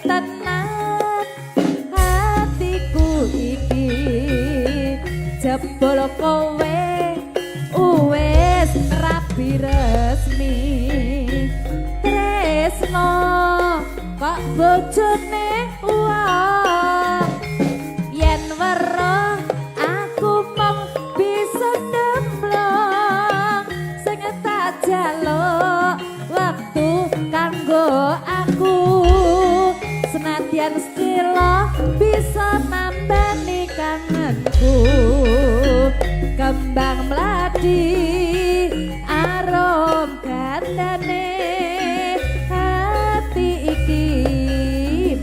tenan hatiku iki jebul kowe wis rabi resmi tresno kok bojone wong yen weruh aku mung bisa nemplong sing tak jaluk waktu kanggo aku senadyan stila bisa nambani kangenku kembang mladi arom gandane hati iki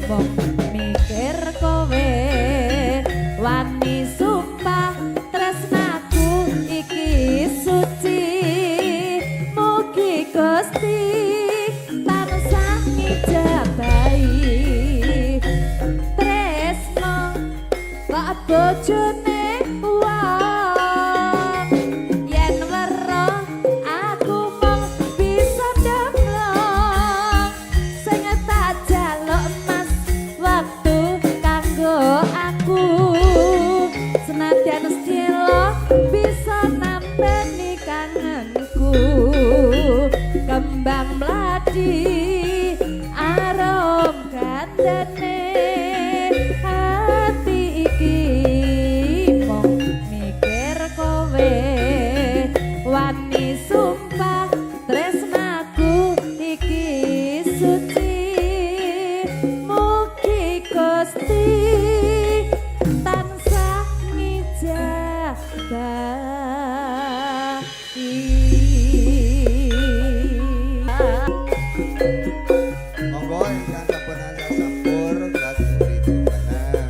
mung mikir kowe wani sumpah tresnaku iki suci mugi Gusti tansah ngijabahi tresno kok bojone wong yen weruh aku mung bisa demlong sing tak jaluk mas waktu kanggo aku senadyan stila bisa nambani kangenku kembang mladi arom gandane hati iki mung mikir kowe wani sumpah tresnaku iki suci mugi Gusti tansah ngijabahi Monggo ingkang sampun asa sampur kelas murid menang.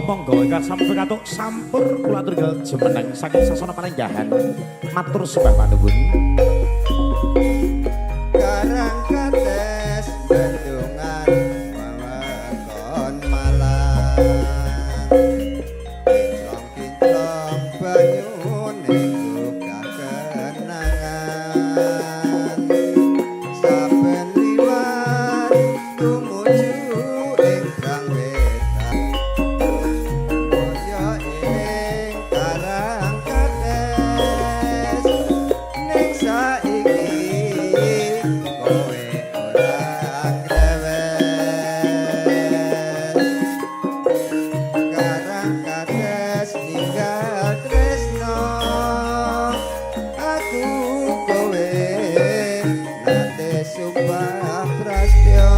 Monggo ingkang sampun katuk sampur kula aturken jumeneng saking sasana panenggahan matur sembah panuwun. Karang kates bendungan wewengkon Malang kinclong-kinclong banyune gugah kenangan saben liwat tumuju ing Grang Wetan kaya ing karang kates ning saiki kowe ora grewes karang kates ninggal tresno aku kowe nate sumpah prastya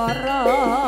para